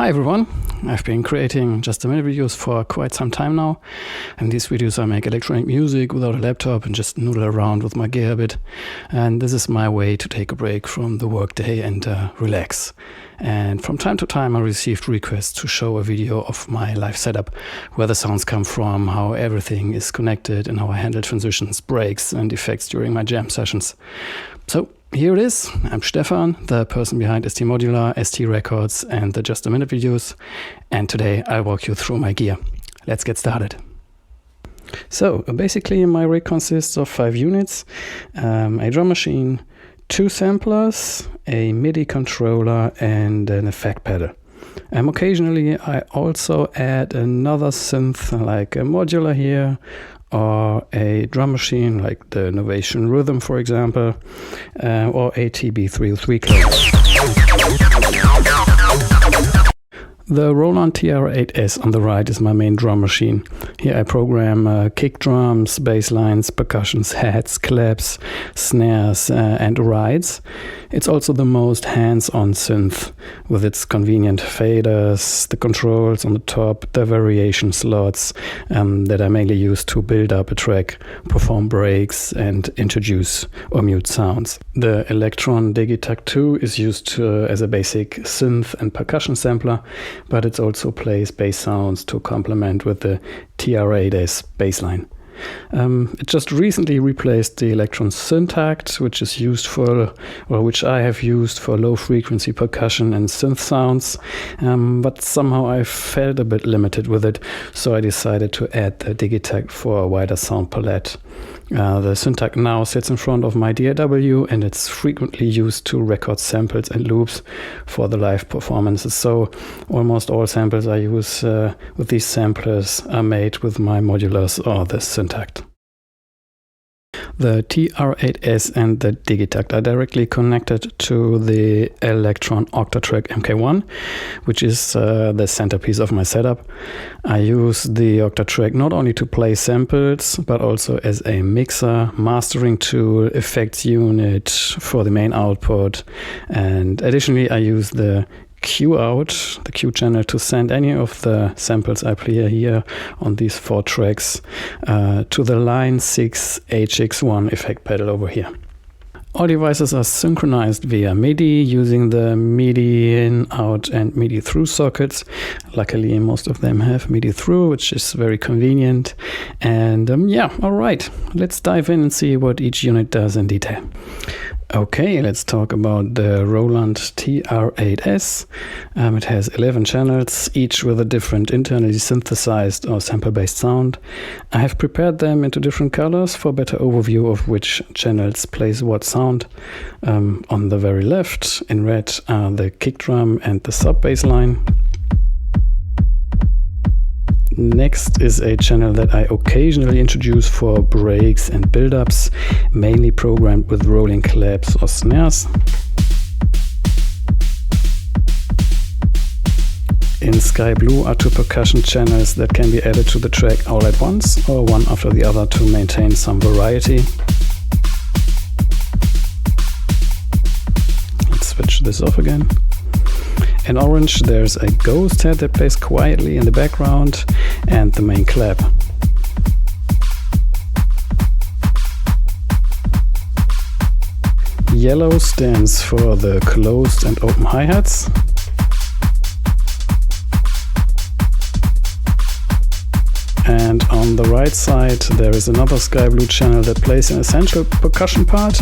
Hi everyone, I've been creating just a minute videos for quite some time now. In these videos I make electronic music without a laptop and just noodle around with my gear a bit. And this is my way to take a break from the workday and relax. And from time to time I received requests to show a video of my live setup, where the sounds come from, how everything is connected and how I handle transitions, breaks and effects during my jam sessions. So here it is. I'm Stefan, the person behind ST Modular, ST Records and the Just a Minute videos. And today I'll walk you through my gear. Let's get started. So basically my rig consists of 5 units, a drum machine, 2 samplers, a Midi controller and an effect pedal. Occasionally I also add another synth like a modular here, or a drum machine like the Novation Rhythm, for example, or a TB303 case. The Roland TR-8S on the right is my main drum machine. Here I program kick drums, bass lines, percussions, hats, claps, snares and rides. It's also the most hands-on synth with its convenient faders, the controls on the top, the variation slots that I mainly use to build up a track, perform breaks and introduce or mute sounds. The Elektron Digitakt II is used as a basic synth and percussion sampler, but it also plays bass sounds to complement with the TR-8S bassline. It just recently replaced the Elektron Syntact, which is used for, or which I have used for low frequency percussion and synth sounds, but somehow I felt a bit limited with it, so I decided to add the Digitakt for a wider sound palette. The Syntact now sits in front of my DAW and it's frequently used to record samples and loops for the live performances. So almost all samples I use with these samplers are made with my modulars or the Syntact. The TR-8S and the Digitakt are directly connected to the Elektron Octatrack MK1, which is the centerpiece of my setup. I use the Octatrack not only to play samples, but also as a mixer, mastering tool, effects unit for the main output. And additionally, I use the Q out, the Q channel, to send any of the samples I play here on these 4 tracks to the Line 6 HX1 effect pedal over here. All devices are synchronized via Midi using the Midi in, out and Midi through sockets. Luckily most of them have Midi through, which is very convenient. And yeah, alright, let's dive in and see what each unit does in detail. Okay, let's talk about the Roland TR-8S. It has 11 channels, each with a different internally synthesized or sample-based sound. I have prepared them into different colors for better overview of which channels plays what sound. On the very left, in red, are the kick drum and the sub-bass line. Next is a channel that I occasionally introduce for breaks and build-ups, mainly programmed with rolling claps or snares. In sky blue are 2 percussion channels that can be added to the track all at once or one after the other to maintain some variety. Let's switch this off again. In orange there's a ghost head that plays quietly in the background and the main clap. Yellow stands for the closed and open hi-hats. And on the right side there is another sky blue channel that plays an essential percussion part,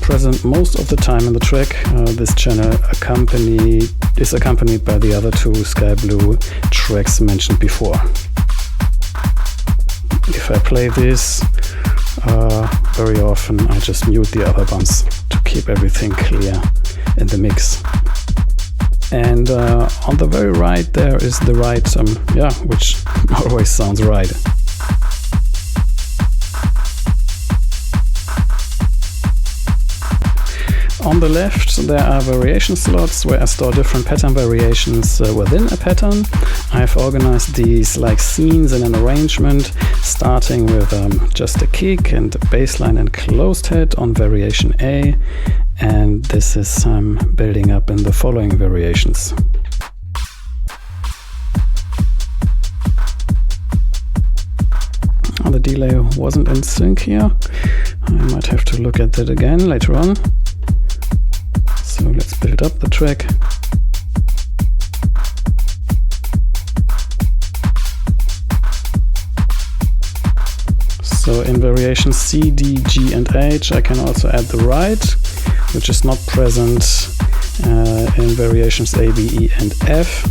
present most of the time in the track. This channel is accompanied by the other 2 sky blue tracks mentioned before. If I play this, very often I just mute the other ones to keep everything clear in the mix. And on the very right there is the right, which always sounds right. On the left there are variation slots where I store different pattern variations within a pattern. I've organized these like scenes in an arrangement, starting with just a kick and a bass line and closed head on variation A, and this is building up in the following variations. delay wasn't in sync here. I might have to look at that again later on. So let's build up the track. So in variations C, D, G and H I can also add the ride, which is not present in variations A, B, E and F.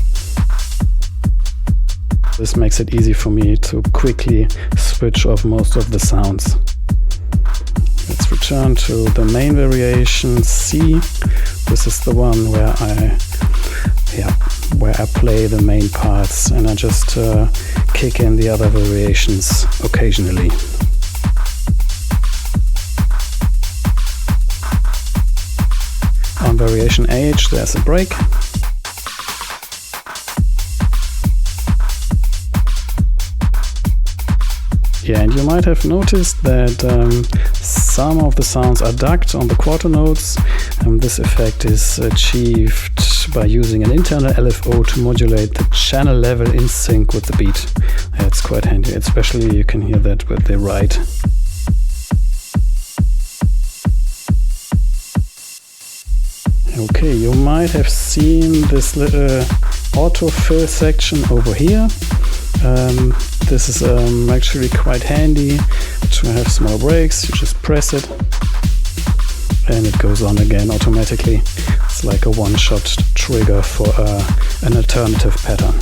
This makes it easy for me to quickly switch off most of the sounds. Let's return to the main variation C. This is the one where I play the main parts, and I just kick in the other variations occasionally. On variation H there's a break. Yeah, and you might have noticed that some of the sounds are ducked on the quarter notes. This effect is achieved by using an internal LFO to modulate the channel level in sync with the beat. That's quite handy, especially you can hear that with the ride. Okay, you might have seen this little autofill section over here. This is actually quite handy to have small breaks. You just press it and it goes on again automatically. It's like a one-shot trigger for an alternative pattern.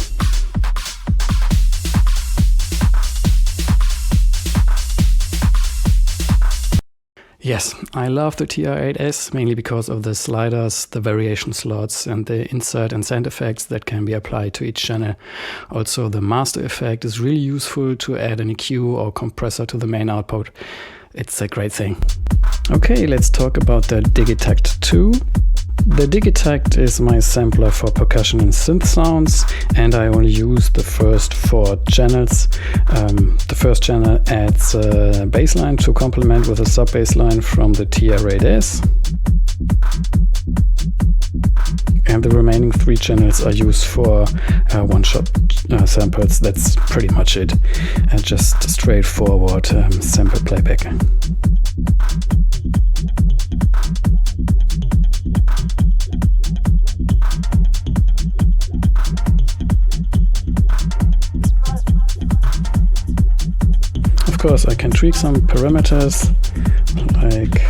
Yes, I love the TR-8S mainly because of the sliders, the variation slots and the insert and send effects that can be applied to each channel. Also the master effect is really useful to add an EQ or compressor to the main output. It's a great thing. Okay, let's talk about the Digitakt II. The Digitakt is my sampler for percussion and synth sounds, and I only use the first 4 channels. The first channel adds a bassline to complement with a sub-bassline from the TR-8S. And the remaining 3 channels are used for one-shot samples. That's pretty much it. Just straightforward sample playback. Of course, I can tweak some parameters, like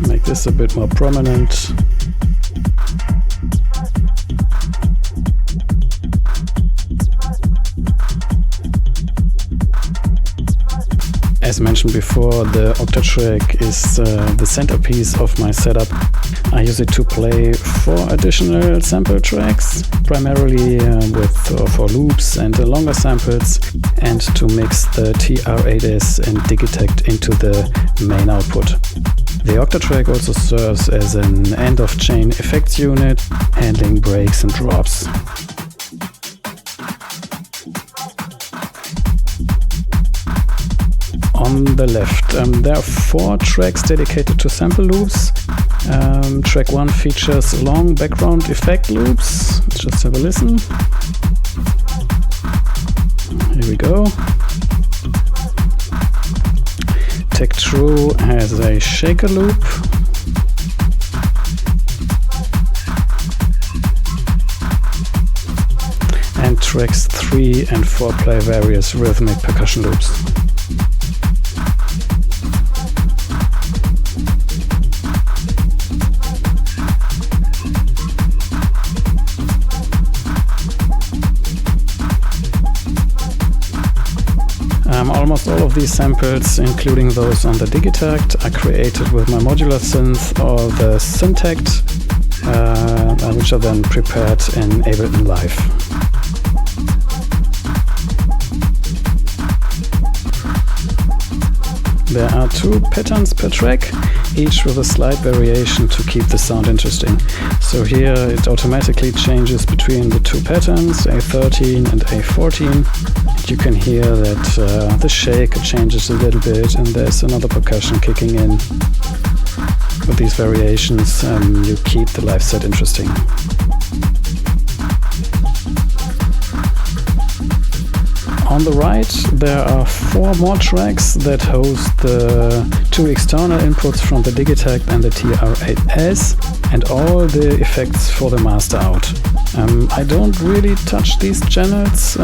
make this a bit more prominent. As mentioned before, the Octatrack is the centerpiece of my setup. I use it to play 4 additional sample tracks, primarily for loops and longer samples, and to mix the TR-8S and Digitakt into the main output. The Octatrack also serves as an end-of-chain effects unit, handling breaks and drops. On the left, there are 4 tracks dedicated to sample loops. Track 1 features long background effect loops. Let's just have a listen. Here we go. Track 2 has a shaker loop. And tracks 3 and 4 play various rhythmic percussion loops. Almost all of these samples, including those on the Digitakt, are created with my modular synth or the Syntakt, which are then prepared in Ableton Live. There are 2 patterns per track, each with a slight variation to keep the sound interesting. So here it automatically changes between the 2 patterns, A13 and A14. You can hear that the shake changes a little bit and there's another percussion kicking in. With these variations, you keep the live set interesting. On the right, there are 4 more tracks that host the 2 external inputs from the Digitakt and the TR8S and all the effects for the master out. I don't really touch these channels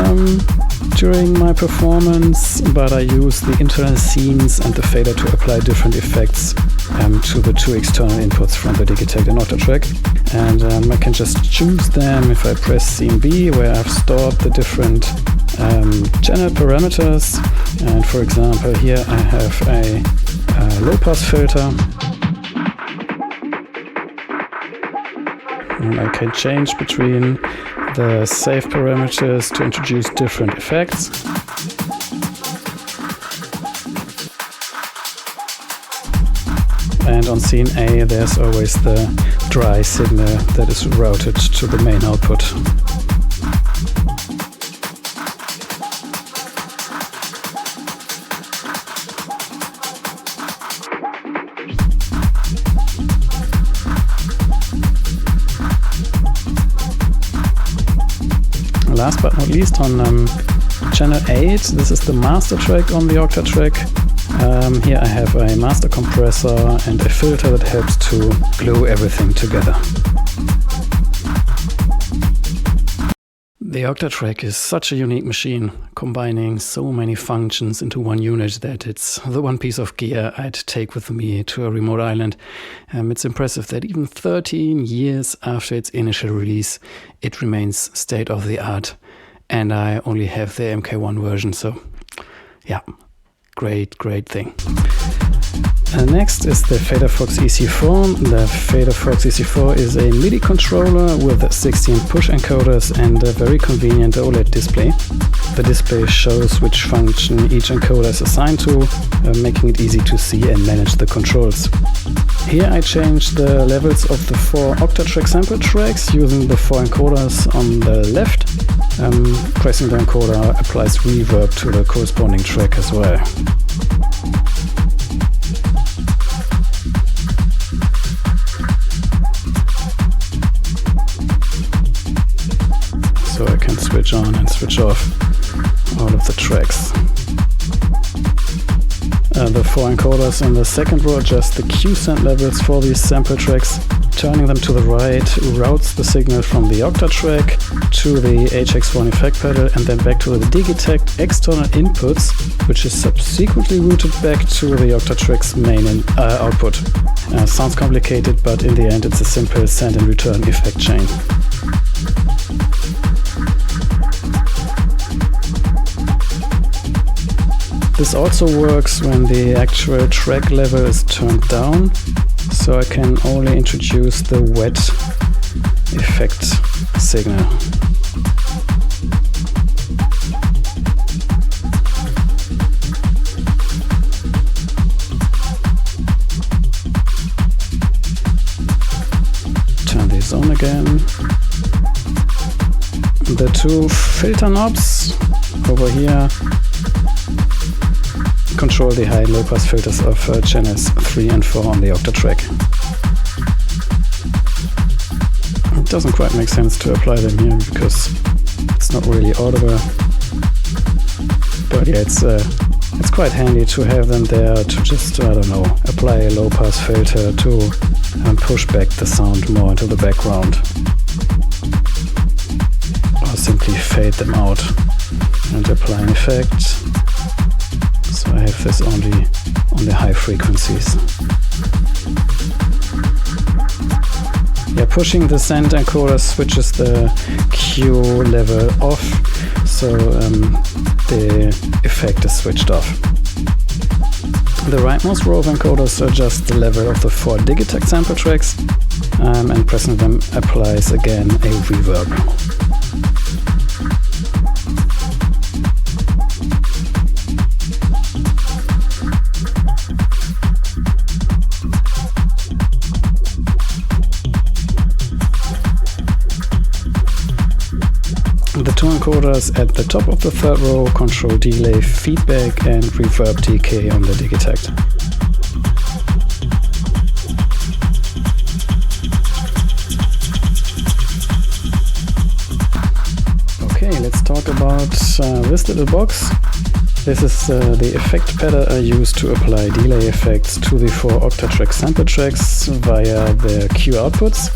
during my performance, but I use the internal scenes and the fader to apply different effects to the 2 external inputs from the Digitakt and Octatrack. And I can just choose them if I press scene B, where I've stored the different channel parameters. And for example, here I have a low pass filter. And I can change between the save parameters to introduce different effects. And on scene A, there's always the dry signal that is routed to the main output. Last but not least, on channel 8, this is the master track on the Octatrack. Here I have a master compressor and a filter that helps to glue everything together. The Octatrack is such a unique machine, combining so many functions into one unit that it's the one piece of gear I'd take with me to a remote island. It's impressive that even 13 years after its initial release, it remains state of the art. And I only have the MK1 version, so yeah, great thing. Next is the Faderfox EC4. The Faderfox EC4 is a Midi controller with 16 push encoders and a very convenient OLED display. The display shows which function each encoder is assigned to, making it easy to see and manage the controls. Here I changed the levels of the 4 Octatrack sample tracks using the 4 encoders on the left. Pressing the encoder applies reverb to the corresponding track as well. So I can switch on and switch off all of the tracks. The 4 encoders in the second row adjust the Q-send levels for these sample tracks. Turning them to the right routes the signal from the Octatrack to the HX1 effect pedal and then back to the Digitakt external inputs, which is subsequently routed back to the Octatrack's main output. Sounds complicated, but in the end it's a simple send and return effect chain. This also works when the actual track level is turned down, so I can only introduce the wet effect signal. Turn these on again. The 2 filter knobs over here control the high and low pass filters of channels 3 and 4 on the Octatrack. It doesn't quite make sense to apply them here because it's not really audible. But yeah, it's quite handy to have them there to just, I don't know, apply a low pass filter to push back the sound more into the background. Or simply fade them out and apply an effect. So I have this only on the high frequencies. Yeah, pushing the send encoder switches the Q level off, so the effect is switched off. The rightmost row of encoders adjust the level of the 4 Digitakt sample tracks, and pressing them applies again a reverb. The 2 encoders at the top of the third row control delay, feedback and reverb decay on the Digitakt. Okay, let's talk about this little box. This is the effect pedal I use to apply delay effects to the 4 Octatrack sample tracks via the Q outputs.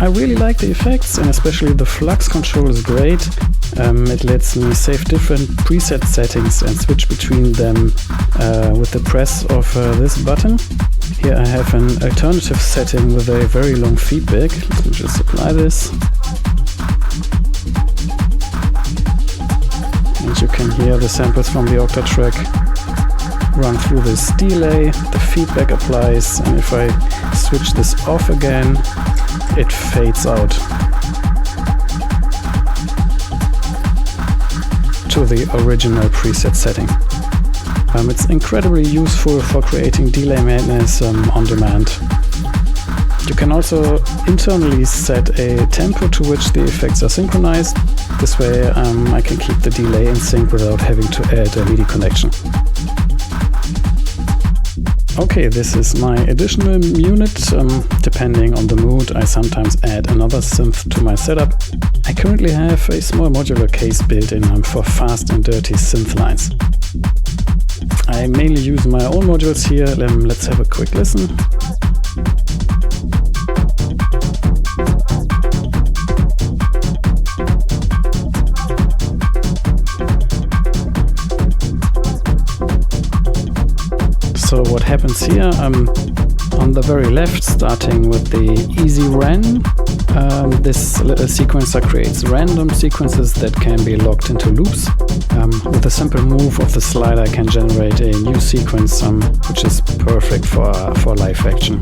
I really like the effects, and especially the flux control is great. It lets me save different preset settings and switch between them with the press of this button. Here I have an alternative setting with a very long feedback. Let me just apply this. And you can hear the samples from the Octatrack run through this delay. The feedback applies, and if I switch this off again, it fades out to the original preset setting. It's incredibly useful for creating delay madness on demand. You can also internally set a tempo to which the effects are synchronized. This way I can keep the delay in sync without having to add a Midi connection. Okay, this is my additional unit. Depending on the mood, I sometimes add another synth to my setup. I currently have a small modular case built in for fast and dirty synth lines. I mainly use my own modules here. Let's have a quick listen. So what happens here, on the very left, starting with the easy ran, this little sequencer creates random sequences that can be locked into loops. With a simple move of the slide, I can generate a new sequence, which is perfect for live action.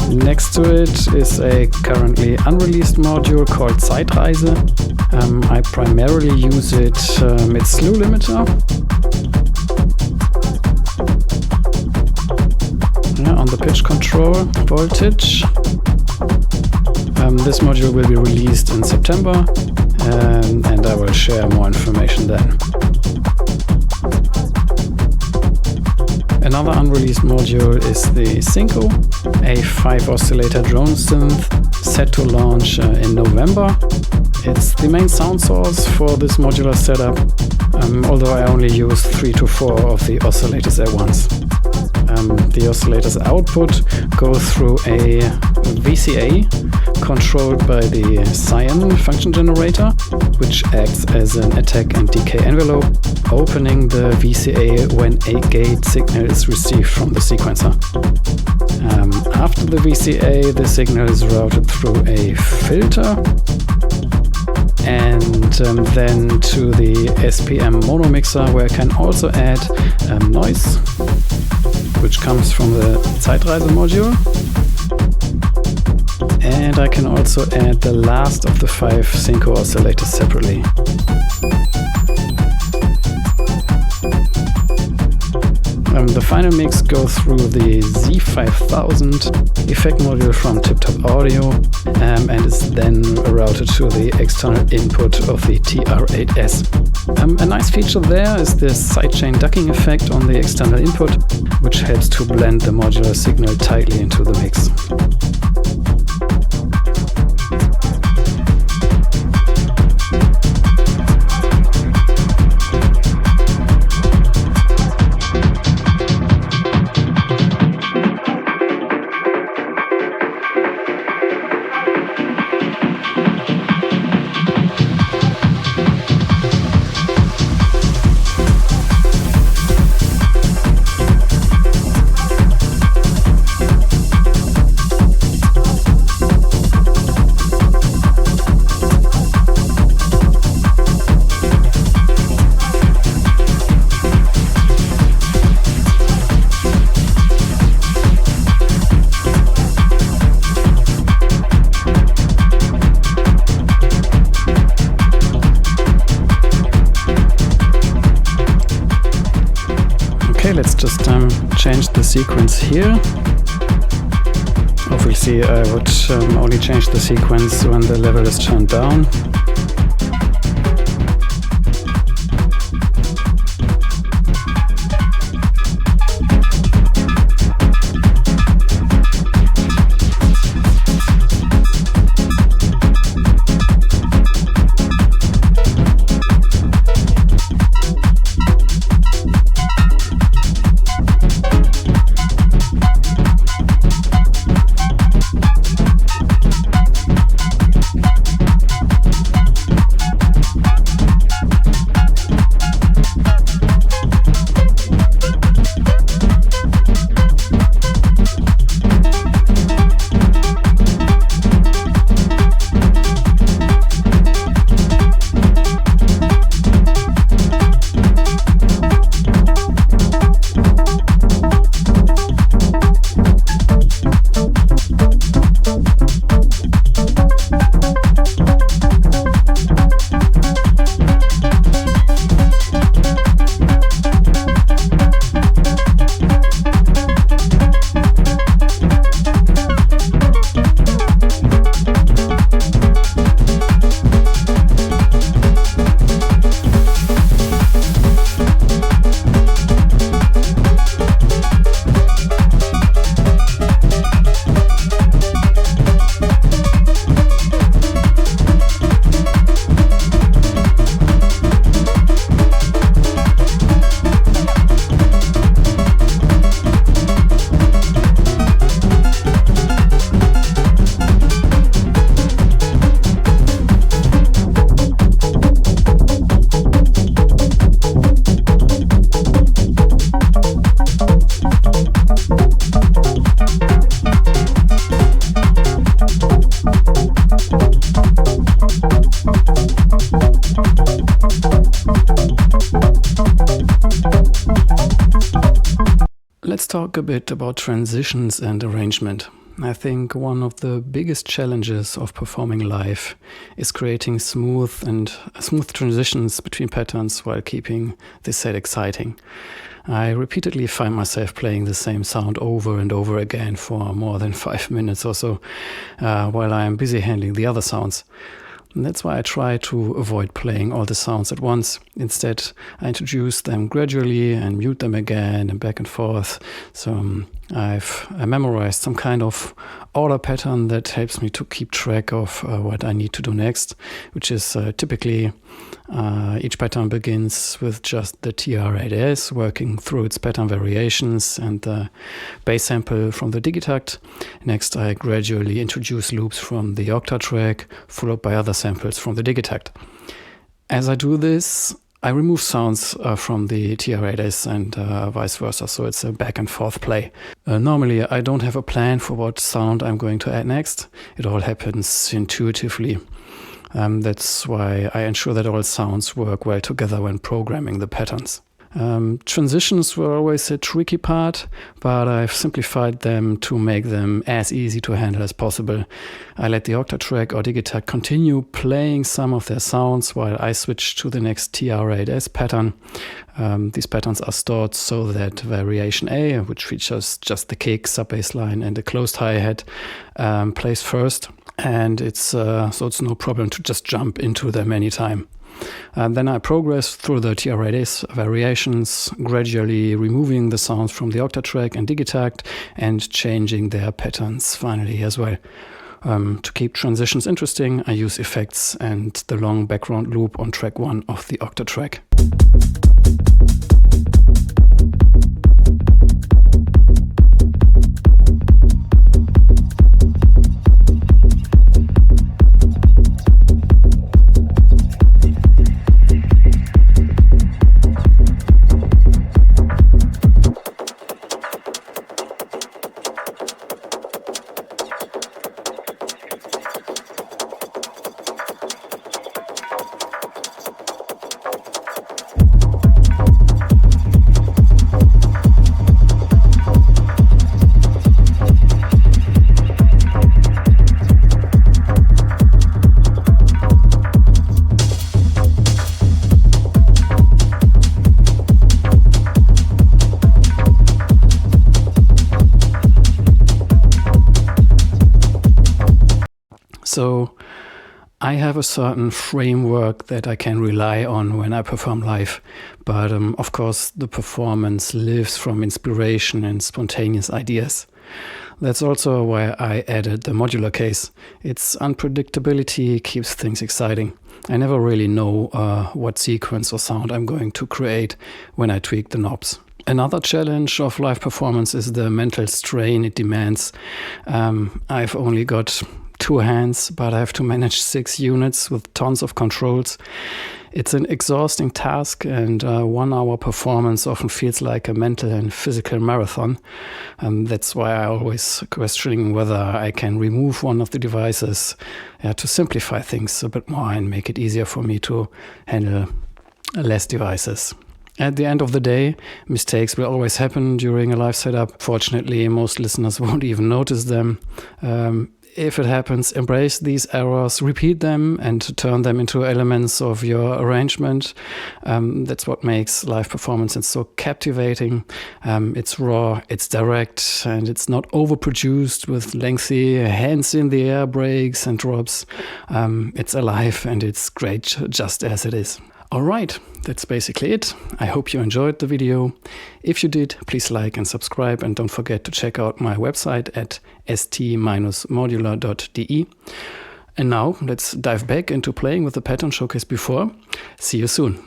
Next to it is a currently unreleased module called Zeitreise. I primarily use it, it's slew limiter. On the pitch control voltage. This module will be released in September, and I will share more information then. Another unreleased module is the Synco, a 5 oscillator drone synth set to launch in November. It's the main sound source for this modular setup, although I only use 3 to 4 of the oscillators at once. The oscillator's output goes through a VCA controlled by the cyan function generator, which acts as an attack and decay envelope, opening the VCA when a gate signal is received from the sequencer. After the VCA, the signal is routed through a filter and then to the SPM mono mixer, where I can also add noise, which comes from the Zeitreise module. And I can also add the last of the 5 Synco oscillators separately. The final mix goes through the Z5000 effect module from Tip-Top Audio and is then routed to the external input of the TR8S. A nice feature there is the sidechain ducking effect on the external input, which helps to blend the modular signal tightly into the mix. Let's just change the sequence here. Obviously I would only change the sequence when the level is turned down. talk a bit about transitions and arrangement. I think one of the biggest challenges of performing live is creating smooth transitions between patterns while keeping the set exciting. I repeatedly find myself playing the same sound over and over again for more than 5 minutes or so, while I am busy handling the other sounds. And that's why I try to avoid playing all the sounds at once. Instead, I introduce them gradually and mute them again and back and forth. So I've memorized some kind of order pattern that helps me to keep track of what I need to do next, which is typically each pattern begins with just the TR-8S working through its pattern variations and the bass sample from the Digitakt. Next, I gradually introduce loops from the Octatrack, followed by other samples from the Digitakt. As I do this, I remove sounds from the TR-8S and vice versa, so it's a back and forth play. Normally, I don't have a plan for what sound I'm going to add next. It all happens intuitively. That's why I ensure that all sounds work well together when programming the patterns. Transitions were always a tricky part, but I've simplified them to make them as easy to handle as possible. I let the Octatrack or Digitakt continue playing some of their sounds while I switch to the next TR-8S pattern. These patterns are stored so that variation A, which features just the kick, sub-bass line and a closed hi-hat, plays first, and so it's no problem to just jump into them anytime. Then I progress through the TR-8S variations, gradually removing the sounds from the Octatrack and Digitakt and changing their patterns finally as well. To keep transitions interesting, I use effects and the long background loop on track 1 of the Octatrack. So I have a certain framework that I can rely on when I perform live, but of course the performance lives from inspiration and spontaneous ideas. That's also why I added the Modular Case. Its unpredictability keeps things exciting. I never really know what sequence or sound I'm going to create when I tweak the knobs. Another challenge of live performance is the mental strain it demands. I've only got 2 hands, but I have to manage 6 units with tons of controls. It's an exhausting task, and 1 hour performance often feels like a mental and physical marathon. That's why I always questioning whether I can remove one of the devices to simplify things a bit more and make it easier for me to handle less devices. At the end of the day, mistakes will always happen during a live setup. Fortunately, most listeners won't even notice them. If it happens, embrace these errors, repeat them, and turn them into elements of your arrangement. That's what makes live performance so captivating. It's raw, it's direct, and it's not overproduced with lengthy hands in the air breaks and drops. It's alive and it's great just as it is. Alright, that's basically it. I hope you enjoyed the video. If you did, please like and subscribe, and don't forget to check out my website at st-modular.de. And now let's dive back into playing with the pattern showcase before. See you soon.